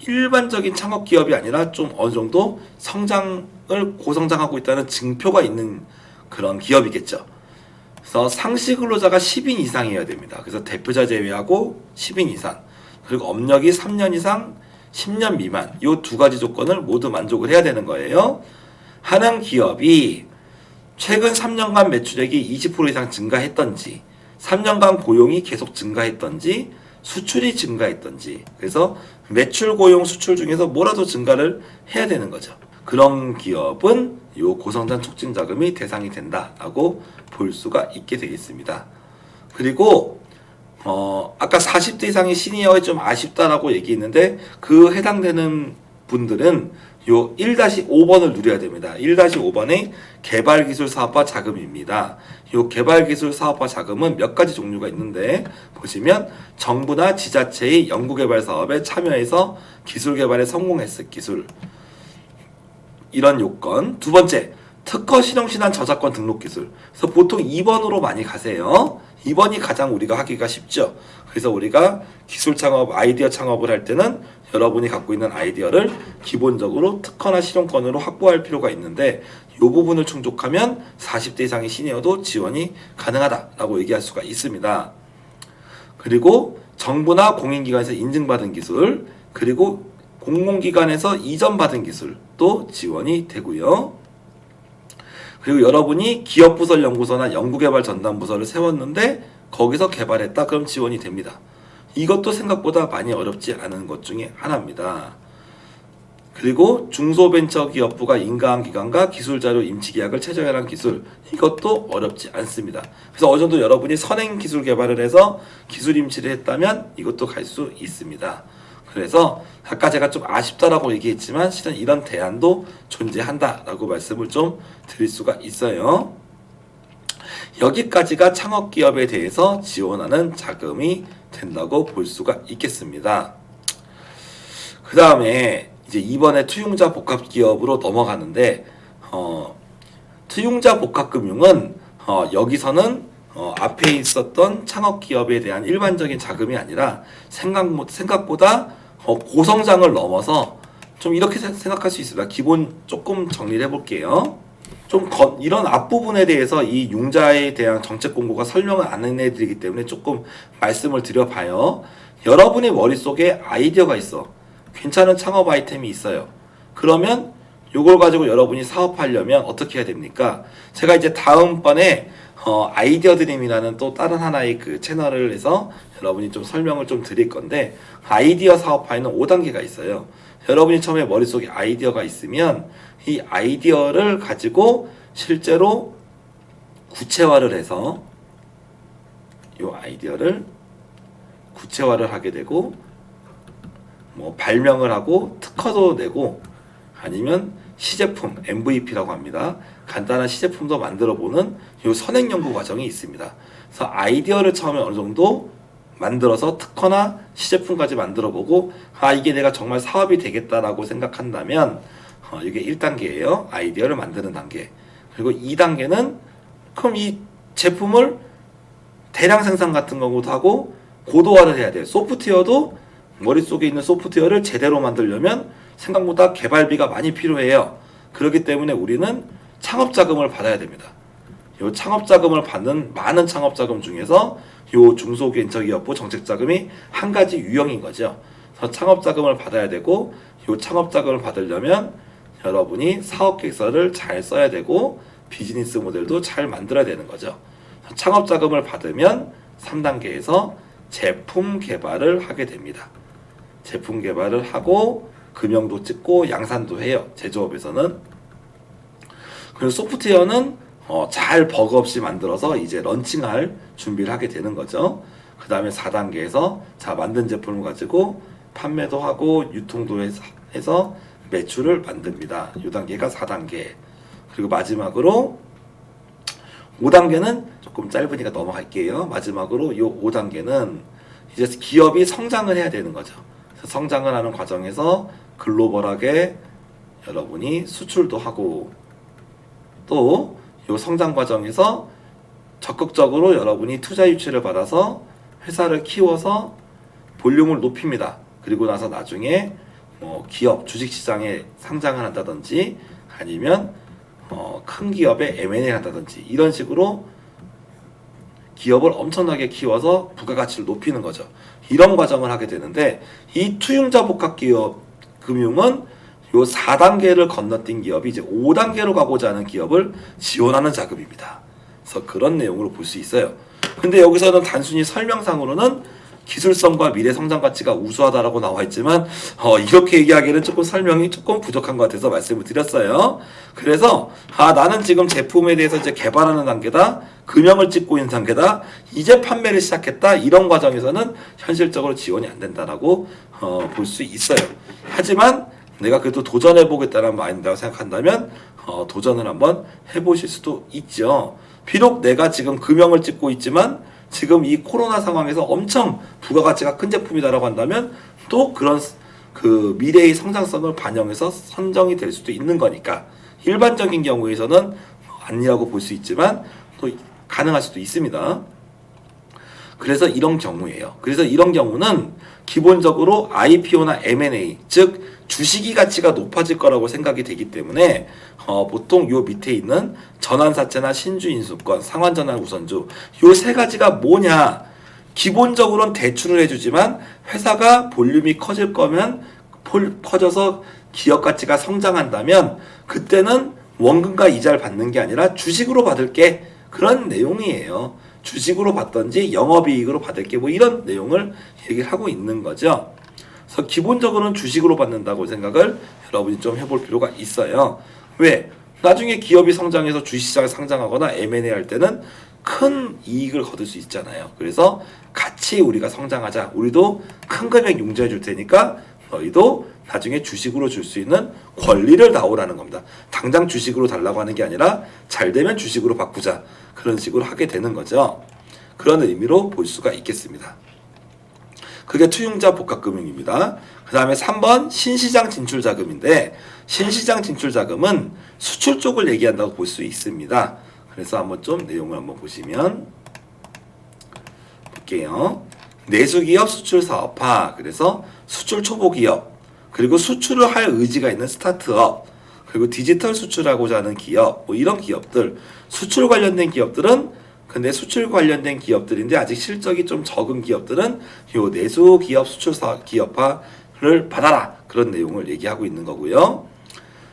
일반적인 창업 기업이 아니라 좀 어느 정도 성장을 고성장하고 있다는 증표가 있는 그런 기업이겠죠. 그래서 상시 근로자가 10인 이상이어야 됩니다. 그래서 대표자 제외하고 10인 이상, 그리고 업력이 3년 이상 10년 미만, 이 두 가지 조건을 모두 만족을 해야 되는 거예요. 하는 기업이 최근 3년간 매출액이 20% 이상 증가했던지, 3년간 고용이 계속 증가했던지, 수출이 증가했던지, 그래서 매출, 고용, 수출 중에서 뭐라도 증가를 해야 되는 거죠. 그런 기업은 이 고성장 촉진 자금이 대상이 된다라고 볼 수가 있게 되겠습니다. 그리고 아까 40대 이상의 시니어에 좀 아쉽다라고 얘기했는데, 그 해당되는 분들은 요 1-5번을 누려야 됩니다. 1-5번의 개발기술 사업화 자금입니다. 요 개발기술 사업화 자금은 몇 가지 종류가 있는데, 보시면 정부나 지자체의 연구개발 사업에 참여해서 기술 개발에 성공했을 기술, 이런 요건. 두 번째, 특허 실용신안 저작권 등록 기술. 그래서 보통 2번으로 많이 가세요. 2번이 가장 우리가 하기가 쉽죠. 그래서 우리가 기술 창업, 아이디어 창업을 할 때는 여러분이 갖고 있는 아이디어를 기본적으로 특허나 실용권으로 확보할 필요가 있는데, 이 부분을 충족하면 40대 이상의 시니어도 지원이 가능하다라고 얘기할 수가 있습니다. 그리고 정부나 공인기관에서 인증받은 기술, 그리고 공공기관에서 이전받은 기술도 지원이 되고요. 그리고 여러분이 기업부설 연구소나 연구개발 전담부서를 세웠는데 거기서 개발했다. 그럼 지원이 됩니다. 이것도 생각보다 많이 어렵지 않은 것 중에 하나입니다. 그리고 중소벤처기업부가 인가한 기관과 기술자료 임치계약을 체결한 기술, 이것도 어렵지 않습니다. 그래서 어느 정도 여러분이 선행 기술 개발을 해서 기술 임치를 했다면 이것도 갈 수 있습니다. 그래서 아까 제가 좀 아쉽다라고 얘기했지만 실은 이런 대안도 존재한다라고 말씀을 좀 드릴 수가 있어요. 여기까지가 창업기업에 대해서 지원하는 자금이 된다고 볼 수가 있겠습니다. 그 다음에 이제 이번에 투융자 복합기업으로 넘어가는데 투융자 복합금융은 여기서는 앞에 있었던 창업기업에 대한 일반적인 자금이 아니라 생각보다 고성장을 넘어서 좀 이렇게 생각할 수 있습니다. 기본 조금 정리를 해볼게요. 이런 앞부분에 대해서 이 융자에 대한 정책 공고가 설명을 안 해드리기 때문에 조금 말씀을 드려봐요. 여러분의 머릿속에 아이디어가 있어. 괜찮은 창업 아이템이 있어요. 그러면 이걸 가지고 여러분이 사업하려면 어떻게 해야 됩니까? 제가 이제 다음번에 아이디어 드림이라는 또 다른 하나의 그 채널을 해서 여러분이 좀 설명을 좀 드릴 건데, 아이디어 사업화에는 5단계가 있어요. 여러분이 처음에 머릿속에 아이디어가 있으면 이 아이디어를 가지고 실제로 구체화를 해서 이 아이디어를 구체화를 하게 되고 뭐 발명을 하고 특허도 내고 아니면 시제품 MVP라고 합니다. 간단한 시제품도 만들어 보는 이 선행 연구 과정이 있습니다. 그래서 아이디어를 처음에 어느 정도 만들어서 특허나 시제품까지 만들어 보고 이게 내가 정말 사업이 되겠다라고 생각한다면 이게 1단계예요. 아이디어를 만드는 단계. 그리고 2단계는 그럼 이 제품을 대량 생산 같은 경우도 하고 고도화를 해야 돼요. 소프트웨어도 머릿속에 있는 소프트웨어를 제대로 만들려면 생각보다 개발비가 많이 필요해요. 그렇기 때문에 우리는 창업자금을 받아야 됩니다. 이 창업자금을 받는 많은 창업자금 중에서 이 중소벤처기업부 정책자금이 한 가지 유형인 거죠. 그래서 창업자금을 받아야 되고 이 창업자금을 받으려면 여러분이 사업계획서를 잘 써야 되고 비즈니스 모델도 잘 만들어야 되는 거죠. 창업자금을 받으면 3단계에서 제품 개발을 하게 됩니다. 제품 개발을 하고 금형도 찍고 양산도 해요. 제조업에서는. 그리고 소프트웨어는 잘 버그 없이 만들어서 이제 런칭할 준비를 하게 되는 거죠. 그 다음에 4단계에서 만든 제품을 가지고 판매도 하고 유통도 해서 매출을 만듭니다. 이 단계가 4단계. 그리고 마지막으로 5단계는 조금 짧으니까 넘어갈게요. 마지막으로 이 5단계는 이제 기업이 성장을 해야 되는 거죠. 그래서 성장을 하는 과정에서 글로벌하게 여러분이 수출도 하고 또 이 성장 과정에서 적극적으로 여러분이 투자 유치를 받아서 회사를 키워서 볼륨을 높입니다. 그리고 나서 나중에 기업 주식시장에 상장을 한다든지 아니면 큰 기업에 M&A를 한다든지 이런 식으로 기업을 엄청나게 키워서 부가가치를 높이는 거죠. 이런 과정을 하게 되는데 이 투융자 복합기업 금융은 요 4단계를 건너뛴 기업이 이제 5단계로 가고자 하는 기업을 지원하는 자금입니다. 그래서 그런 내용으로 볼 수 있어요. 근데 여기서는 단순히 설명상으로는 기술성과 미래 성장 가치가 우수하다라고 나와 있지만 이렇게 얘기하기에는 조금 설명이 조금 부족한 것 같아서 말씀을 드렸어요. 그래서 나는 지금 제품에 대해서 이제 개발하는 단계다, 금형을 찍고 있는 단계다, 이제 판매를 시작했다, 이런 과정에서는 현실적으로 지원이 안 된다라고 볼 수 있어요. 하지만 내가 그래도 도전해보겠다는 마인드라고 생각한다면 도전을 한번 해보실 수도 있죠. 비록 내가 지금 금형을 찍고 있지만 지금 이 코로나 상황에서 엄청 부가가치가 큰 제품이다라고 한다면 또 그런 그 미래의 성장성을 반영해서 선정이 될 수도 있는 거니까 일반적인 경우에서는 아니라고 볼 수 있지만 또 가능할 수도 있습니다. 그래서 이런 경우예요. 그래서 이런 경우는 기본적으로 IPO나 M&A, 즉 주식이 가치가 높아질 거라고 생각이 되기 때문에 보통 요 밑에 있는 전환사채나 신주인수권, 상환전환 우선주 요 세 가지가 뭐냐? 기본적으로는 대출을 해주지만 회사가 볼륨이 커질 거면 커져서 기업 가치가 성장한다면 그때는 원금과 이자를 받는 게 아니라 주식으로 받을게, 그런 내용이에요. 주식으로 받던지 영업이익으로 받을게, 뭐 이런 내용을 얘기를 하고 있는 거죠. 그래서 기본적으로는 주식으로 받는다고 생각을 여러분이 좀 해볼 필요가 있어요. 왜? 나중에 기업이 성장해서 주식시장에 상장하거나 M&A 할 때는 큰 이익을 거둘 수 있잖아요. 그래서 같이 우리가 성장하자, 우리도 큰 금액 융자해 줄 테니까 너희도 나중에 주식으로 줄 수 있는 권리를 나오라는 겁니다. 당장 주식으로 달라고 하는 게 아니라 잘 되면 주식으로 바꾸자, 그런 식으로 하게 되는 거죠. 그런 의미로 볼 수가 있겠습니다. 그게 투융자 복합금융입니다. 그 다음에 3번 신시장 진출 자금인데, 신시장 진출 자금은 수출 쪽을 얘기한다고 볼 수 있습니다. 그래서 한번 좀 내용을 한번 보시면 볼게요. 내수기업 수출사업화, 그래서 수출 초보기업, 그리고 수출을 할 의지가 있는 스타트업, 그리고 디지털 수출하고자 하는 기업, 뭐 이런 기업들, 수출 관련된 기업들은, 근데 수출 관련된 기업들인데 아직 실적이 좀 적은 기업들은 요 내수기업 수출사 기업화를 받아라, 그런 내용을 얘기하고 있는 거고요.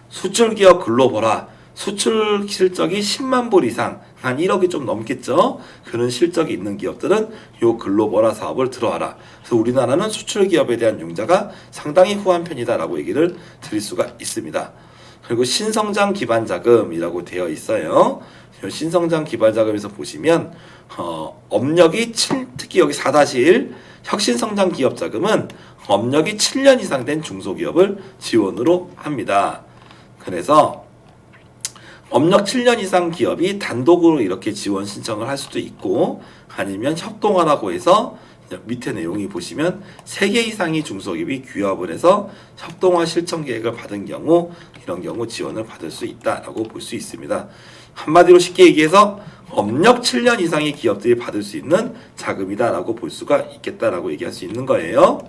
수출기업 글로벌화, 수출 실적이 10만 불 이상, 한 1억이 좀 넘겠죠. 그런 실적이 있는 기업들은 요 글로벌화 사업을 들어와라. 그래서 우리나라는 수출 기업에 대한 융자가 상당히 후한 편이다라고 얘기를 드릴 수가 있습니다. 그리고 신성장 기반 자금이라고 되어 있어요. 신성장 기반 자금에서 보시면 업력이 특히 여기 4-1 혁신성장 기업 자금은 업력이 7년 이상 된 중소기업을 지원으로 합니다. 그래서 업력 7년 이상 기업이 단독으로 이렇게 지원 신청을 할 수도 있고, 아니면 협동화라고 해서 밑에 내용이 보시면 3개 이상의 중소기업이 규합을 해서 협동화 실천 계획을 받은 경우, 이런 경우 지원을 받을 수 있다라고 볼 수 있습니다. 한마디로 쉽게 얘기해서 업력 7년 이상의 기업들이 받을 수 있는 자금이다라고 볼 수가 있겠다라고 얘기할 수 있는 거예요.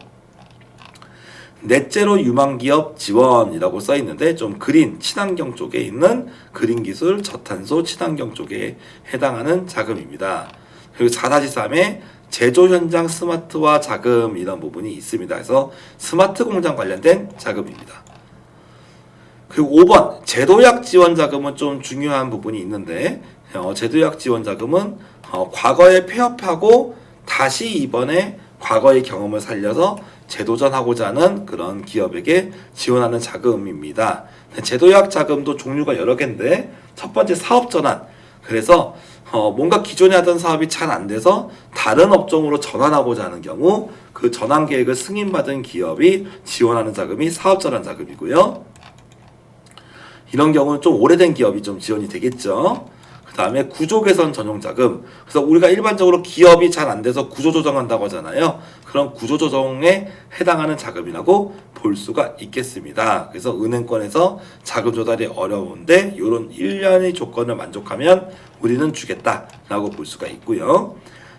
넷제로 유망기업 지원이라고 써 있는데, 좀 그린 친환경 쪽에 있는 그린 기술 저탄소 친환경 쪽에 해당하는 자금입니다. 그리고 4-3에 제조 현장 스마트화 자금, 이런 부분이 있습니다. 그래서 스마트 공장 관련된 자금입니다. 그리고 5번 제도약 지원 자금은 좀 중요한 부분이 있는데, 제도약 지원 자금은 과거에 폐업하고 다시 이번에 과거의 경험을 살려서 재도전하고자 하는 그런 기업에게 지원하는 자금입니다. 제도약 자금도 종류가 여러 개인데, 첫 번째 사업 전환. 그래서 뭔가 기존에 하던 사업이 잘 안 돼서 다른 업종으로 전환하고자 하는 경우, 그 전환 계획을 승인받은 기업이 지원하는 자금이 사업 전환 자금이고요. 이런 경우는 좀 오래된 기업이 좀 지원이 되겠죠. 그 다음에 구조개선 전용 자금. 그래서 우리가 일반적으로 기업이 잘 안 돼서 구조조정한다고 하잖아요. 그런 구조조정에 해당하는 자금이라고 볼 수가 있겠습니다. 그래서 은행권에서 자금 조달이 어려운데 이런 1년의 조건을 만족하면 우리는 주겠다라고 볼 수가 있고요.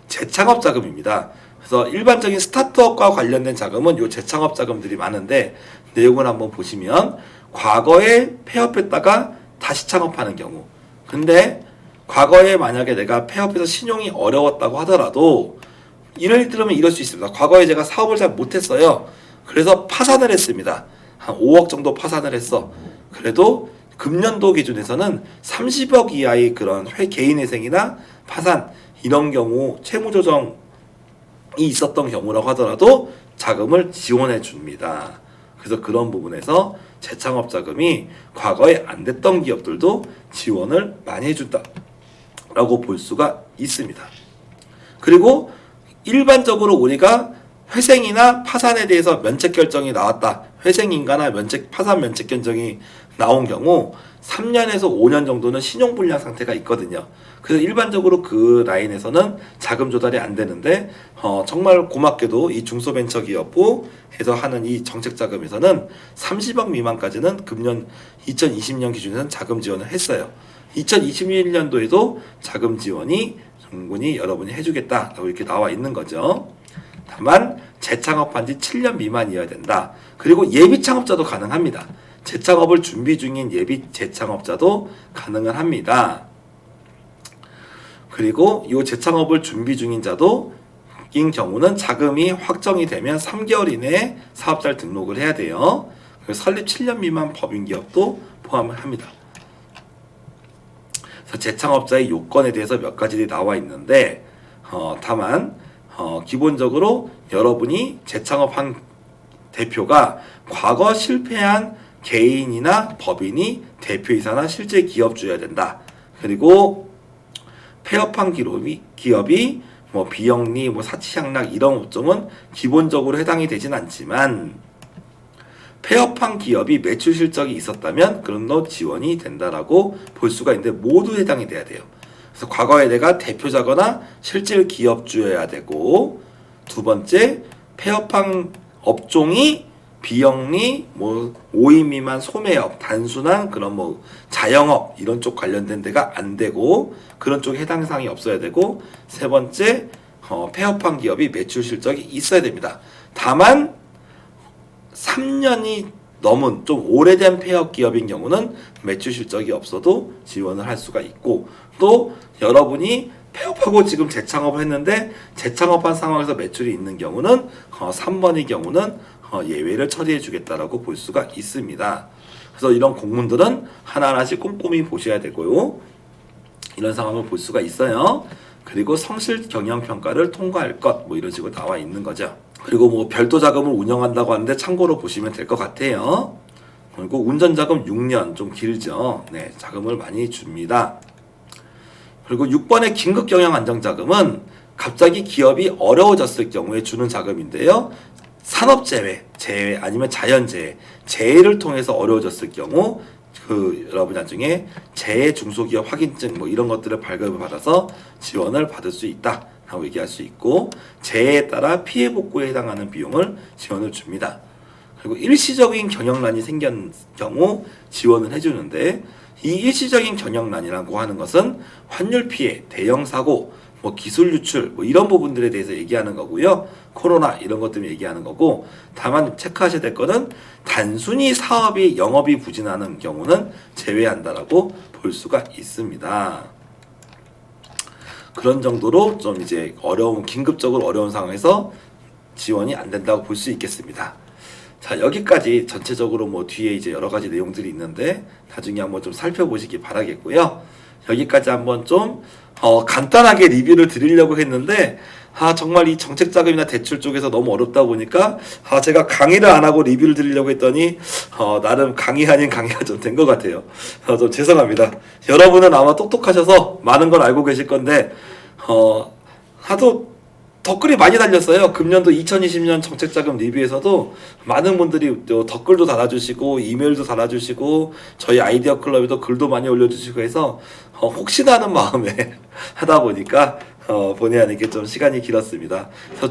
재창업 자금입니다. 그래서 일반적인 스타트업과 관련된 자금은 이 재창업 자금들이 많은데, 내용을 한번 보시면 과거에 폐업했다가 다시 창업하는 경우, 근데 과거에 만약에 내가 폐업해서 신용이 어려웠다고 하더라도, 예를 들면 이럴 수 있습니다. 과거에 제가 사업을 잘 못했어요. 그래서 파산을 했습니다. 한 5억 정도 파산을 했어. 그래도 금년도 기준에서는 30억 이하의 그런 개인회생이나 파산, 이런 경우 채무조정이 있었던 경우라고 하더라도 자금을 지원해 줍니다. 그래서 그런 부분에서 재창업 자금이 과거에 안 됐던 기업들도 지원을 많이 해준다라고 볼 수가 있습니다. 그리고 일반적으로 우리가 회생이나 파산에 대해서 면책 결정이 나왔다, 회생인가나 파산 면책 결정이 나온 경우 3년에서 5년 정도는 신용불량 상태가 있거든요. 그래서 일반적으로 그 라인에서는 자금 조달이 안 되는데, 정말 고맙게도 이 중소벤처기업부에서 하는 이 정책자금에서는 30억 미만까지는 금년 2020년 기준에서는 자금 지원을 했어요. 2021년도에도 자금 지원이 충분히 여러분이 해주겠다라고 이렇게 나와 있는 거죠. 다만 재창업한 지 7년 미만이어야 된다. 그리고 예비 창업자도 가능합니다. 재창업을 준비 중인 예비 재창업자도 가능은 합니다. 그리고 이 재창업을 준비 중인 자도 인 경우는 자금이 확정이 되면 3개월 이내에 사업자를 등록을 해야 돼요. 그래서 설립 7년 미만 법인기업도 포함을 합니다. 그래서 재창업자의 요건에 대해서 몇 가지들이 나와 있는데 다만 기본적으로 여러분이 재창업한 대표가 과거 실패한 개인이나 법인이 대표이사나 실제 기업주여야 된다. 그리고 폐업한 기업이 뭐 비영리, 뭐 사치향락 이런 업종은 기본적으로 해당이 되진 않지만 폐업한 기업이 매출 실적이 있었다면 그런 거 지원이 된다라고 볼 수가 있는데 모두 해당이 돼야 돼요. 그래서 과거에 내가 대표자거나 실질 기업주여야 되고, 두 번째 폐업한 업종이 비영리, 뭐 5인 미만 소매업, 단순한 그런 뭐 자영업 이런 쪽 관련된 데가 안 되고 그런 쪽에 해당 사항이 없어야 되고, 세 번째 폐업한 기업이 매출 실적이 있어야 됩니다. 다만 3년이 넘은 좀 오래된 폐업 기업인 경우는 매출 실적이 없어도 지원을 할 수가 있고, 또 여러분이 폐업하고 지금 재창업을 했는데 재창업한 상황에서 매출이 있는 경우는 3번의 경우는 예외를 처리해 주겠다라고 볼 수가 있습니다. 그래서 이런 공문들은 하나하나씩 꼼꼼히 보셔야 되고요. 이런 상황을 볼 수가 있어요. 그리고 성실 경영 평가를 통과할 것, 뭐 이런 식으로 나와 있는 거죠. 그리고 뭐 별도 자금을 운영한다고 하는데 참고로 보시면 될 것 같아요. 그리고 운전 자금 6년, 좀 길죠. 네, 자금을 많이 줍니다. 그리고 6번의 긴급 경영 안정 자금은 갑자기 기업이 어려워졌을 경우에 주는 자금인데요. 산업재해, 재해 아니면 자연재해, 재해를 통해서 어려워졌을 경우 여러분 나중에 재해 중소기업 확인증 뭐 이런 것들을 발급을 받아서 지원을 받을 수 있다 라고 얘기할 수 있고, 재해에 따라 피해 복구에 해당하는 비용을 지원을 줍니다. 그리고 일시적인 경영난이 생긴 경우 지원을 해주는데, 이 일시적인 경영난이라고 하는 것은 환율 피해, 대형 사고, 뭐 기술 유출 뭐 이런 부분들에 대해서 얘기하는 거고요. 코로나 이런 것 때문에 얘기하는 거고, 다만 체크하셔야 될 거는 단순히 사업이 영업이 부진하는 경우는 제외한다라고 볼 수가 있습니다. 그런 정도로 좀 이제 긴급적으로 어려운 상황에서 지원이 안 된다고 볼 수 있겠습니다. 자, 여기까지 전체적으로 뭐 뒤에 이제 여러 가지 내용들이 있는데 나중에 한번 좀 살펴보시기 바라겠고요. 여기까지 한번 좀 간단하게 리뷰를 드리려고 했는데 정말 이 정책자금이나 대출 쪽에서 너무 어렵다 보니까 제가 강의를 안 하고 리뷰를 드리려고 했더니 나름 강의 아닌 강의가 좀 된 것 같아요. 좀 죄송합니다. 여러분은 아마 똑똑하셔서 많은 걸 알고 계실 건데 하도 댓글이 많이 달렸어요. 금년도 2020년 정책자금 리뷰에서도 많은 분들이 또 댓글도 달아주시고 이메일도 달아주시고 저희 아이디어 클럽에도 글도 많이 올려주시고 해서 혹시나 하는 마음에 하다 보니까 본의 아니게 좀 시간이 길었습니다. 그래서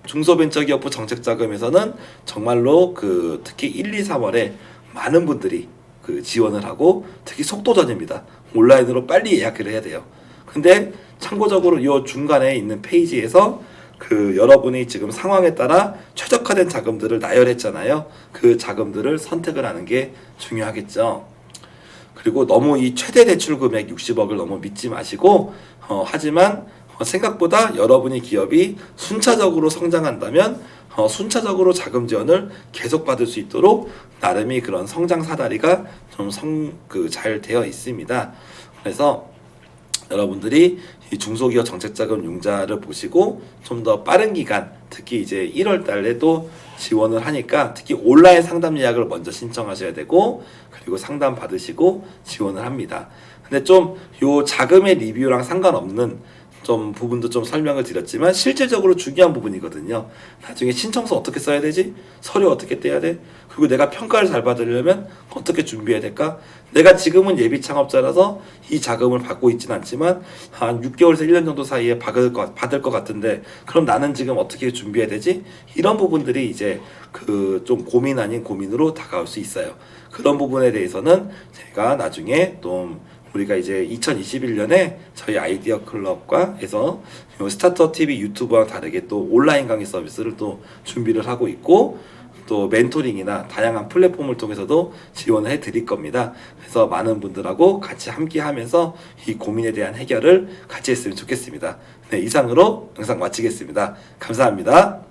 중소벤처기업부 정책자금에서는 정말로 특히 1, 2, 3월에 많은 분들이 지원을 하고 특히 속도전입니다. 온라인으로 빨리 예약을 해야 돼요. 근데 참고적으로 이 중간에 있는 페이지에서 여러분이 지금 상황에 따라 최적화된 자금들을 나열했잖아요. 그 자금들을 선택을 하는 게 중요하겠죠. 그리고 너무 이 최대 대출 금액 60억을 너무 믿지 마시고 하지만 생각보다 여러분이 기업이 순차적으로 성장한다면 순차적으로 자금 지원을 계속 받을 수 있도록 나름의 그런 성장 사다리가 좀 잘 되어 있습니다. 그래서 여러분들이 이 중소기업 정책자금 융자를 보시고 좀 더 빠른 기간, 특히 이제 1월 달에도 지원을 하니까 특히 온라인 상담 예약을 먼저 신청하셔야 되고, 그리고 상담 받으시고 지원을 합니다. 근데 좀 요 자금의 리뷰랑 상관없는 좀 부분도 좀 설명을 드렸지만 실질적으로 중요한 부분이거든요. 나중에 신청서 어떻게 써야 되지? 서류 어떻게 떼야 돼? 그리고 내가 평가를 잘 받으려면 어떻게 준비해야 될까? 내가 지금은 예비 창업자라서 이 자금을 받고 있지는 않지만 한 6개월에서 1년 정도 사이에 받을 것 같은데 그럼 나는 지금 어떻게 준비해야 되지? 이런 부분들이 이제 좀 고민 아닌 고민으로 다가올 수 있어요. 그런 부분에 대해서는 제가 나중에 또 우리가 이제 2021년에 저희 아이디어 클럽과에서 스타트업 TV 유튜브와 다르게 또 온라인 강의 서비스를 또 준비를 하고 있고, 또 멘토링이나 다양한 플랫폼을 통해서도 지원을 해드릴 겁니다. 그래서 많은 분들하고 같이 함께 하면서 이 고민에 대한 해결을 같이 했으면 좋겠습니다. 네, 이상으로 영상 마치겠습니다. 감사합니다.